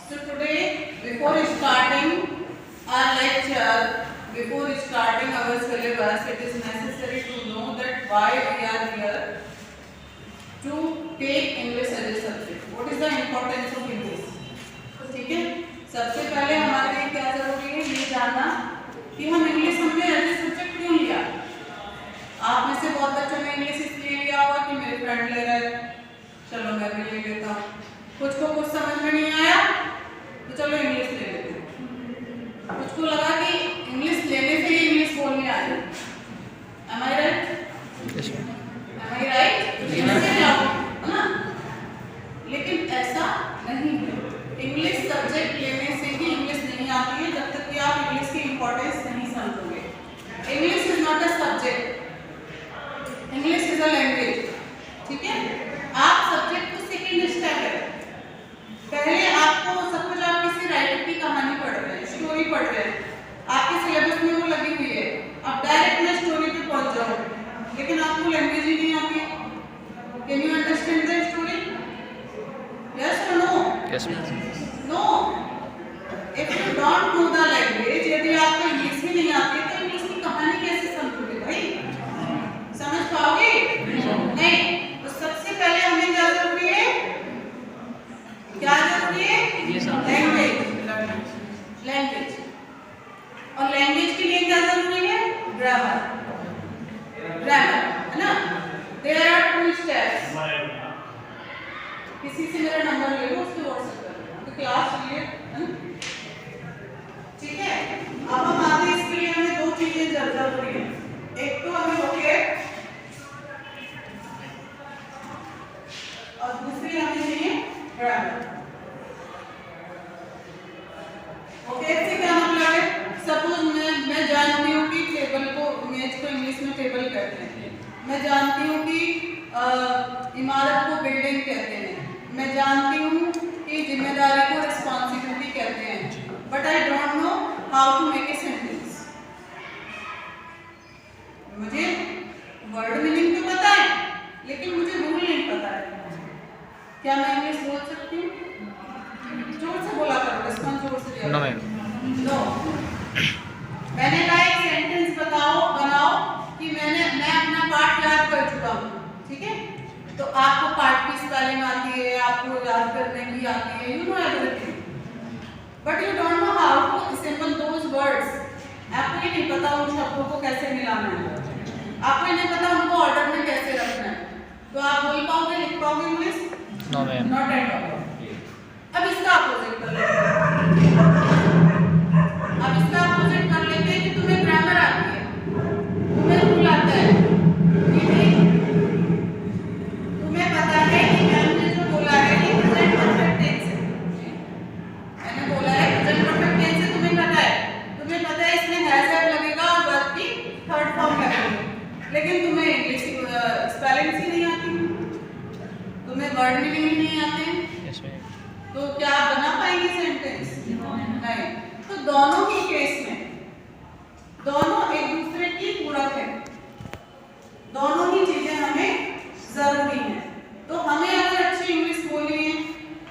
So today, before starting our lecture, before starting our syllabus, it is necessary to know that why we are here to take English as a subject. What is the importance of English? ठीक है, सबसे पहले हमारे लिए क्या जरूरी है ये जानना कि हम इंग्लिश हमने एज ए सब्जेक्ट क्यों लिया। आप में से बहुत बच्चों ने इंग्लिश इसलिए लिया होगा कि मेरे फ्रेंड ले रहे हैं, चलो मैं भी ले लेता हूँ। कुछ को कुछ समझ में नहीं आया तो चलो इंग्लिश ले लेते हैं। कुछ को लगा कि इंग्लिश लेने से ही इंग्लिश बोलने आ रही है। Am I right? Yes, ma'am. Am I right? है ना? लेकिन ऐसा नहीं है। इंग्लिश सब्जेक्ट लेने से ही इंग्लिश नहीं आती है जब तक कि आप इंग्लिश की इंपॉर्टेंस नहीं समझोगे। English is not a subject, English is a language. ठीक है, आप सब्जेक्ट को सेकंड स्टेप है। पहले आपको सब कुछ, आप किसी राइटर की कहानी पढ़ रहे हैं, स्टोरी पढ़ रहे हैं, आपके सिलेबस में वो लगी हुई है, आप डायरेक्ट में स्टोरी पे पहुंच जाओ, लेकिन आपको लैंग्वेज ही नहीं आती। Can you understand the story? Yes और no? Yes, ma'am. No. If you don't know the language, यदि आपको इंग्लिश ही नहीं आती तो इंग्लिश की कहानी कैसे समझोगे भाई? समझ पाओगे? नहीं। तो सबसे पहले हमें क्या जरूरी है? क्या जरूरी है? लैंग्वेज। लैंग्वेज। और लैंग्वेज के लिए क्या जरूरी है? ग्रामर। ग्रामर, है ना? There are 2 steps. किसी से मेरा नंबर ले लो, उसको व्हाट्सएप कर देना तो क्लास लिए, ठीक है। अब हम आगे इसके लिए हमें 2 चीजें जरूरी है। एक तो हमें वोकैब और दूसरी हमें चाहिए ग्रामर। वोकैब से क्या मतलब है? सपोज मैं जानती हूँ कि टेबल को, इमेज को इंग्लिश में टेबल कहते हैं, मैं जानती हूँ कि इमारत को बिल्डिंग कहते हैं, मैं जानती हूँ कि जिम्मेदारी को रिस्पॉन्सिबिलिटी कहते हैं, but I don't know how to make a sentence. मुझे वर्ड मीनिंग तो पता है लेकिन मुझे रूल नहीं पता है। क्या मैं इंग्लिश बोल सकती हूँ? जोर से बोला करो, रिस्पॉन्स जोर से दिया। No, ma'am. नो। मैंने कहा एक सेंटेंस बनाओ कि मैं अपना पार्ट याद कर चुका हूँ, ठीक है? तो आपको पार्ट की स्पेलिंग आती है, आपको याद करने की आती है, you know everything, but you don't know how to assemble those words. आपको ये नहीं पता उन शब्दों को कैसे मिलाना है, आपको ये नहीं पता उनको ऑर्डर में कैसे रखना है, तो आप बोल पाओगे, लिख पाओगे English? No, ma'am. Not at all. अब इसका अपोजिट कर लेते हैं। अब इसका अपोजिट कर लेते हैं कि तुम्हें ग्रामर आती है, तुम्हें रूल आता है, तुम्हें पता है कि मैम ने जो बोला है ये प्रेजेंट परफेक्ट टेंस है। मैंने बोला है प्रेजेंट परफेक्ट टेंस है, तुम्हें पता है इसमें हैज हैव लगेगा और वर्ब की थर्ड फॉर्म लगेगी, लेकिन तुम्हें इंग्लिश स्पेलिंग ही नहीं आती, तुम्हें वर्ड मीनिंग ही नहीं आते हैं, Yes, ma'am. तो क्या आप बना पाएंगे सेंटेंस? नहीं। तो दोनों ही केस में दोनों एक दूसरे की पूरक है, दोनों ही चीजें हमें जरूरी है। तो हमें अगर अच्छी इंग्लिश बोलनी है,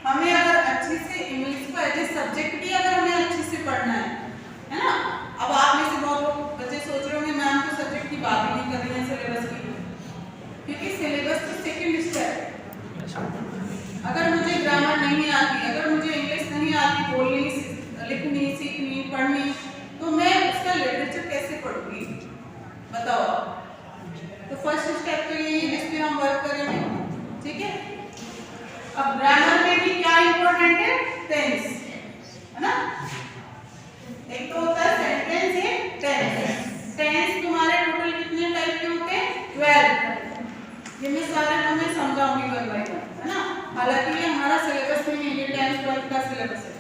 हमें अगर अच्छे से इंग्लिश को एज ए सब्जेक्ट भी अगर हमें अच्छे से पढ़ना है ना? अब आप में से बहुत लोग बच्चे सोच रहे होंगे मैम तो सब्जेक्ट की बात ही नहीं कर रही है सिलेबस की, क्योंकि सिलेबस तो सेकंड स्टेप है। अगर मुझे ग्रामर नहीं आती, अगर मुझे इंग्लिश नहीं आती बोलनी, लिखनी, सीखनी, पढ़नी, तो मैं उसका लिटरेचर कैसे पढ़ूंगी बताओ? तो फर्स्ट स्टेप तो यही है जिस पे हम वर्क करेंगे, ठीक है। अब ग्रामर में भी क्या इंपॉर्टेंट है? टेंस, है ना? एक तो होता है सेंटेंस है टेंस। टेंस तुम्हारे टोटल कितने टाइप के होते हैं? 12। ये मैं सारे तुम्हें समझाऊंगी वन बाय वन, है ना? हालांकि ये हमारा सिलेबस में नहीं है, 10th 12th का सिलेबस है,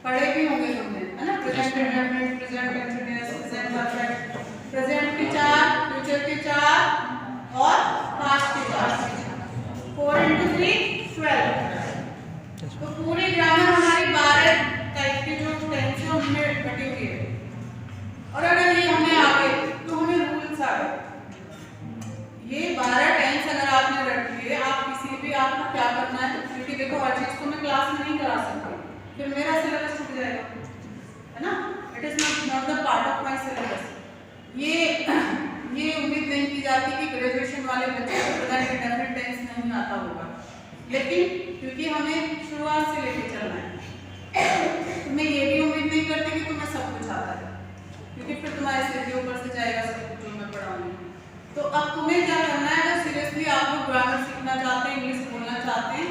पढ़े भी होंगे तुमने, है ना? Present indefinite, present continuous, present perfect, present के 4, फ्यूचर के 4 और पास्ट के 4, 4 × 3 12। तो पूरी ग्रामर हमारी 12 टाइप की जो टेंस है उनमें बटी हुई है। और अगर ये हमें आ गए तो हमें रूल्स आ गए। ये 12 टेंस अगर आपने रख लिए, आप किसी भी, आपको क्या करना है, क्योंकि देखो हर चीज को मैं क्लास में नहीं करा सकती, फिर मेरा सिलेबस छूट जाएगा, है ना। It is not the part of my syllabus. ये उम्मीद नहीं की जाती कि ग्रेजुएशन वाले बच्चे को पता है डेफिनेट टेंस नहीं आता होगा, लेकिन क्योंकि हमें शुरुआत से लेके चलना है तो मैं ये भी उम्मीद नहीं करती कि तुम्हें सब कुछ आता है, क्योंकि फिर तुम्हारे सिर के ऊपर से जाएगा सब कुछ जो मैं पढ़ाऊंगी। तो अब तुम्हें क्या करना है, अगर सीरियसली आप लोग ग्रामर सीखना चाहते हैं, इंग्लिश बोलना चाहते हैं,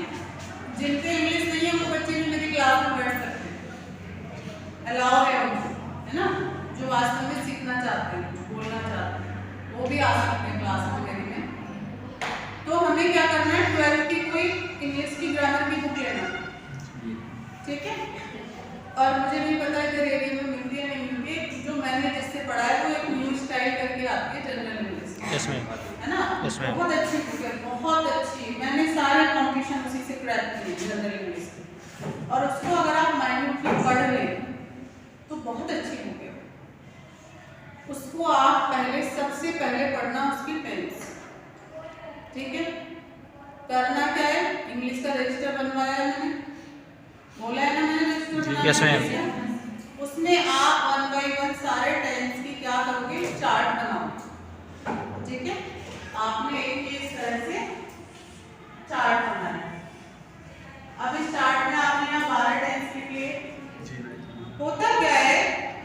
जिनके इंग्लिश नहीं है वो बच्चे भी मेरी क्लास में बैठ सकते हैं, अलाउ है उनको, है ना। जो वास्तव में सीखना चाहते हैं, बोलना चाहते हैं, वो भी आ सकते हैं क्लास में मेरी में। तो हमें क्या करना है, 12th की कोई इंग्लिश की ग्रामर की बुक लेना, ठीक है। और मुझे नहीं पता इधर एरिया में मिलती है नहीं मिलती है, जो मैंने जिससे पढ़ा है वो एक न्यू स्टाइल करके आती है जनरल इंग्लिश, है ना। बहुत अच्छी बुक है, बहुत अच्छी। मैंने सारे कॉम्पिटिशन उसी से क्रैक किए जनरल इंग्लिश के, और उसको अगर आप माइन्यूटली पढ़ लें तो बहुत अच्छी बुक है। उसको आप सबसे पहले पढ़ना उसकी टेंस, ठीक है। करना क्या है, इंग्लिश का रजिस्टर बनवाया है मैंने, बोला है ना मैंने रजिस्टर बनाया, उसमें आप 1 by 1 सारे टेंस की क्या करोगे, चार्ट बनाओ, ठीक है। आपने एक इस तरह से चार्ट बनाना है। अब इस चार्ट में आपने यहाँ 12 टेंस लिख लिए। होता क्या है,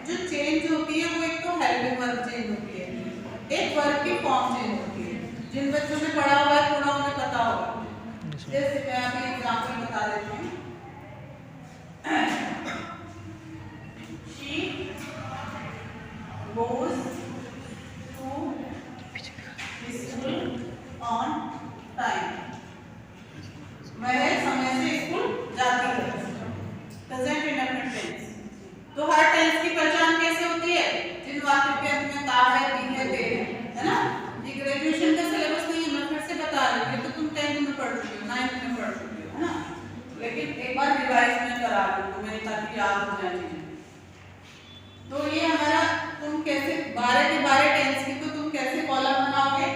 जो चेंज होती है वो एक तो हेल्पिंग वर्ब चेंज होती है, एक वर्ब की फॉर्म चेंज होती है। जिन बच्चों ने पढ़ा हुआ है थोड़ा उन्हें पता होगा, जैसे मैं अभी एग्जांपल बता देती हूँ। She goes to school on time. वह समय से स्कूल जाती है, प्रेजेंट इंडेफिनिट टेंस। तो हर टेंस की पहचान कैसे होती है, जिन वाक्यों के अंत में ता है, ती है, ते है ना। ये ग्रेजुएशन का सिलेबस नहीं है, मैं फिर से बता रही हूँ, तो तुम 10th में पढ़ चुके हो, 9th में पढ़ चुके हो, है ना। लेकिन एक बार रिवाइज में करा दो तुम्हें, ताकि याद हो जाए चीजें। तो ये हमारा, तुम कैसे 12 के 12 टेंस की, तो तुम कैसे कॉलम बनाओगे,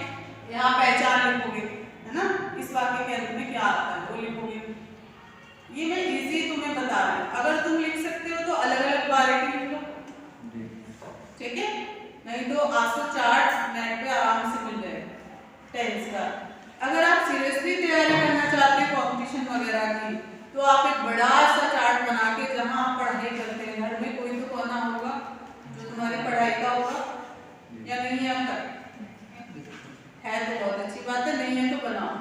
यहाँ पहचान लिखोगे, है ना। इस वाक्य के अंत में क्या आता है वो लिखोगे। ये मैं इजी तुम्हें बता रही हूँ, अगर तुम लिख सकते हो तो अलग अलग 12 की लिख लो, ठीक है। नहीं तो आपको चार्ट नेट पे आराम से मिल जाएगा टेंस का। अगर आप सीरियसली तैयारी करना चाहते हैं कॉम्पिटिशन वगैरह की, तो आप एक बड़ा सा चार्ट बना के, जहां आप पढ़ाई करते हैं, घर में कोई तो कोना होगा जो तुम्हारी पढ़ाई का होगा, या नहीं है आपका, है तो बहुत अच्छी बात है, नहीं है तो बनाओ।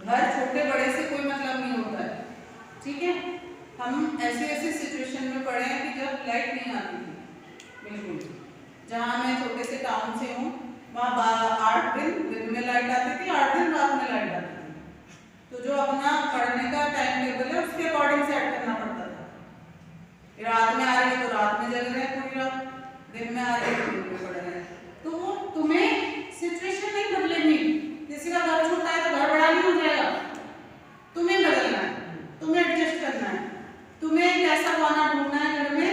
घर छोटे बड़े से कोई मतलब नहीं होता है, ठीक है। हम ऐसे सिचुएशन में पढ़े हैं कि जब लाइट नहीं आती थी, बिल्कुल। जहाँ मैं छोटे से टाउन से हूँ, वहाँ 8 दिन में लाइट आती थी, 8 दिन रात में लाइट आती थी। तो जो अपना पढ़ने का टाइम टेबल है उसके अकॉर्डिंग सेट करना पड़ता था। रात में आ रही है तो रात में जग रहे हैं पूरी रात, दिन में आ रही है तो दिन में पढ़ रहे हैं। तो वो तुम्हें सिचुएशन नहीं बदलेगी, किसी का घर छोटा है तो घर बड़ा नहीं हो जाएगा, तुम्हें बदलना है, तुम्हें एडजस्ट करना है, तुम्हें एक ऐसा कोना ढूंढना है घर में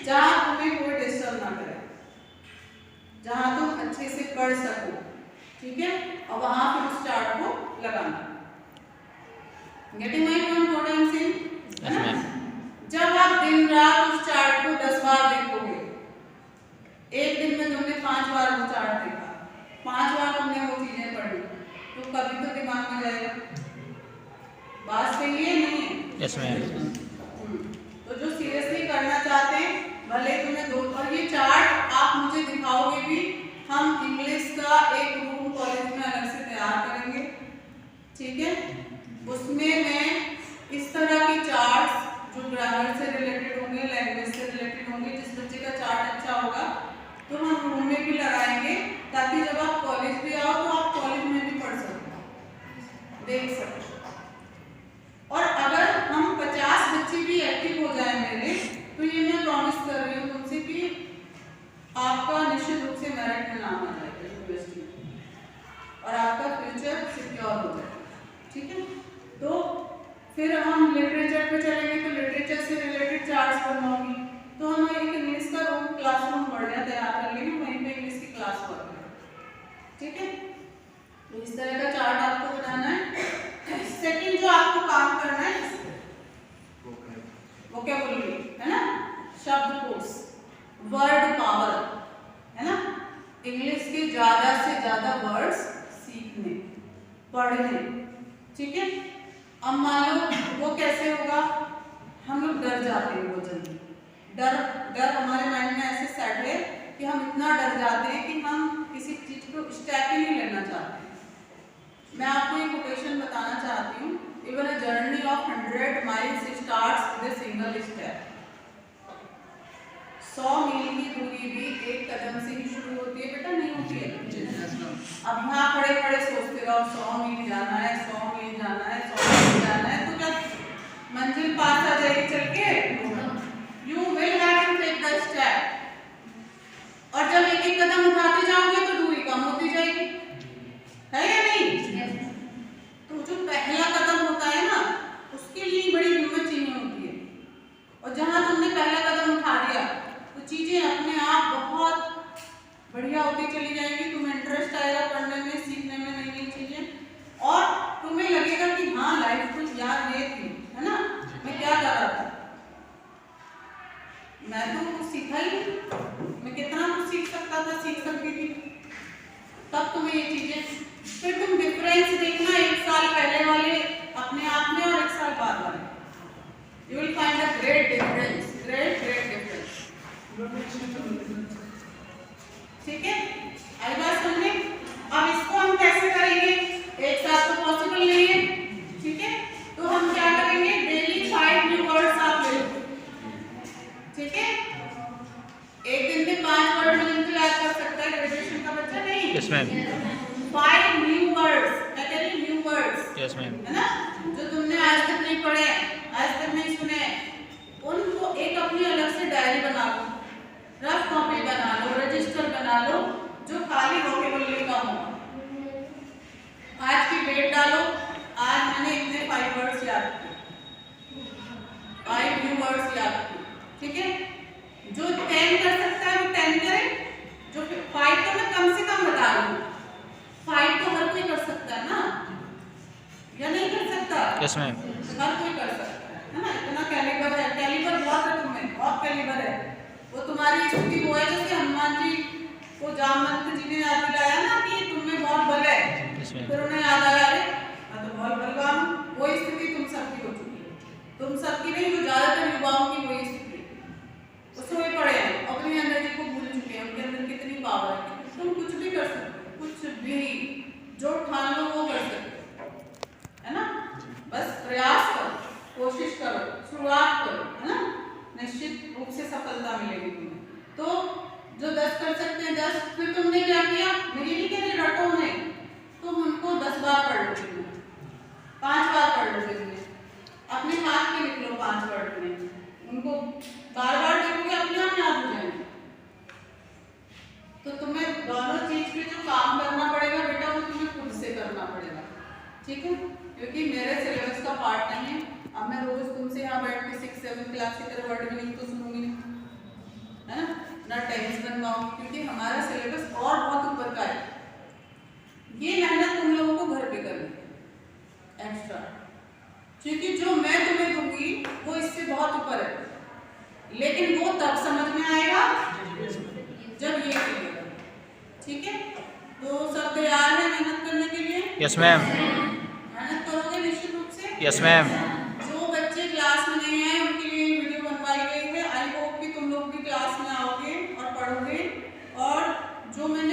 जहाँ तुम्हें कोई डिस्टर्ब ना करे, जहाँ तुम अच्छे से पढ़ सको, ठीक है। और वहां पर उस चार्ट को लगाना। Getting my point what I am saying? जब आप दिन रात उस चार्ट को 10 बार देखोगे, एक दिन में तुमने 5 बार वो चार्ट देखा, 5 बार तुमने वो चीजें पढ़ी, तो कभी तो दिमाग में जाएगा। बात सही है नहीं है? Yes ma'am. तो जो सीरियसली करना चाहते हैं, भले तुम्हें दो, और ये चार्ट आप मुझे दिखाओगे भी, हम इंग्लिश का एक रूम कॉलेज में अलग से तैयार करेंगे, ठीक है। उसमें मैं इस तरह की चार्ट्स जो ग्रामर से रिलेटेड होंगे, लैंग्वेज से रिलेटेड होंगे, जिस बच्चे का चार्ट अच्छा होगा तो हम रूम में भी लगाएंगे, ताकि जब आप कॉलेज भी आओ तो आप कॉलेज में भी पढ़ सको, देख सको। और अगर हम 50 बच्चे भी एक्टिव हो जाए मेरे, तो ये मैं प्रॉमिस कर रही हूँ तुमसे कि आपका निश्चित रूप से मेरिट में नाम आ जाएगा यूनिवर्सिटी में, और आपका फ्यूचर सिक्योर हो जाएगा, ठीक है। तो फिर हम लिटरेचर पे चलेंगे, तो लिटरेचर से रिलेटेड चार्ट्स बनवाऊंगी, तो हम एक इंग्लिश का रूम क्लासरूम बढ़िया तैयार कर लेंगे, वहीं पे इंग्लिश की क्लास करेंगे, ठीक है। तो इस तरह का चार्ट आपको बनाना है। सेकंड जो आपको काम करना है, फोर्स, वर्ड पावर, है ना। इंग्लिश के ज्यादा से ज्यादा वर्ड्स सीखने, पढ़ने, ठीक है। अब मान लो वो कैसे होगा, हम लोग डर जाते हैं बहुत जल्दी। डर हमारे माइंड में ऐसे सेट है कि हम इतना डर जाते हैं कि हम किसी चीज को स्टेप ही नहीं लेना चाहते। मैं आपको एक कोटेशन बताना चाहती हूँ, even a journey of 100 miles starts with a single step. 100 मील की दूरी भी एक कदम से ही शुरू होती है बेटा, नहीं होती है। अब यहाँ खड़े खड़े सोचते रहो 100 मील जाना है, 100 मील जाना है, 100 मील जाना है, तो क्या मंजिल पास आ जाएगी चल के? You will have to take the step. और जब एक एक कदम उठाते जाओगे तो दूरी कम होती जाएगी, है या नहीं? तो जो पहला कदम होता है ना, उसके लिए बड़ी हिम्मत चाहिए होती है। और जहां तुमने पहला कदम उठा दिया तो चीजें अपने आप बहुत बढ़िया होती चली जाएगी। तुम्हें इंटरेस्ट आएगा पढ़ने में, सीखने में नई नई चीजें, और तुम्हें लगेगा कि हाँ लाइफ तो यार ये थी, है ना, मैं क्या कर रहा था, मैं तो कुछ सीखा ही नहीं, मैं कितना कुछ सीख सकता था, सीख सकती थी। तब तुम्हें ये चीजें, फिर तुम डिफरेंस देखना 1 साल पहले वाले अपने आप में और 1 साल बाद वाले, you will find a great difference, great difference. ठीक है, आई बात समझे? अब इसको हम कैसे करेंगे, एक साथ तो पॉसिबल नहीं है, ठीक है। तो हम क्या करेंगे, डेली 5 न्यू वर्ड्स आप ले लो, ठीक है। एक दिन में 5 वर्ड मिलकर याद कर सकता है ग्रेजुएशन का बच्चा? नहीं। Yes ma'am. 5 न्यू वर्ड्स, मैं कह रही न्यू वर्ड्स, यस मैम। है ना, जो तुमने आज तक नहीं पढ़े, आज तक नहीं सुने, उनको एक अपनी अलग से डायरी बना लो, रफ कॉपी बना लो, रजिस्टर बना लो, जो खाली वोकेबुलरी का हो। आज की डेट डालो, आज मैंने इतने 5 वर्ड्स याद किए, 5 न्यू वर्ड्स याद किए, ठीक है। जो 10 कर सकता है वो 10 करे, जो 5 तो मैं कम से कम बता रही हूँ, 5 तो हर कोई कर सकता है ना, या नहीं कर सकता? Yes ma'am. हर कोई कर सकता है ना, इतना कैलिबर है, कैलिबर बहुत है तुम्हें, बहुत कैलिबर है। वो तुम्हारी स्थिति वो है जैसे हनुमान जी को जामवंत जी ने याद दिलाया ना कि तुम्हें बहुत बल है, फिर उन्हें याद आया अरे मैं तो बहुत बलवान हूँ। वो स्थिति तुम सबकी हो चुकी है, तुम सबकी नहीं, जो ज्यादातर युवाओं की वही स्थिति है। वो सोए पड़े हैं, अपनी एनर्जी को भूल चुके हैं, उनके अंदर कितनी पावर है। तुम कुछ भी कर सकते हो, कुछ भी जो ठान लो वो कर सकते हो, है ना। बस प्रयास करो, कोशिश करो, शुरुआत करो, है ना, निश्चित रूप से सफलता मिलेगी तुम्हें। तो जो 10 कर सकते हैं 10, फिर तुमने क्या किया, मैं ये नहीं कह रही रटो नहीं, तुम उनको 10 बार पढ़ लो, 5 बार पढ़ लो, अपने हाथ में लिख लो 5 वर्ड में, उनको बार बार देखोगे अपने आप याद हो जाएंगे। तो तुम्हें दोनों चीज पे जो काम करना पड़ेगा बेटा, वो तुम्हें खुद से करना पड़ेगा, ठीक है, क्योंकि मेरे सिलेबस का पार्ट नहीं है। अब मैं रोज तुमसे यहाँ बैठ के 6-7 क्लास की तरह वर्ड मीनिंग तो सुनूंगी नहीं, है ना टेंस बनवाऊंगी, क्योंकि हमारा सिलेबस और बहुत ऊपर का है। ये मेहनत तुम लोगों को घर पे करनी एक्स्ट्रा, क्योंकि जो मैं तुम्हें दूंगी वो इससे बहुत ऊपर है, लेकिन वो तब समझ में आएगा जब ये करेगा, ठीक है। तो सब तैयार है मेहनत करने के लिए? Yes ma'am. मेहनत करोगे निश्चित रूप से? Yes ma'am. जो बच्चे क्लास में नहीं आए उनके लिए वीडियो बनवाई गई है, आई होप कि तुम लोग भी क्लास में आओगे और पढ़ोगे, और जो मैंने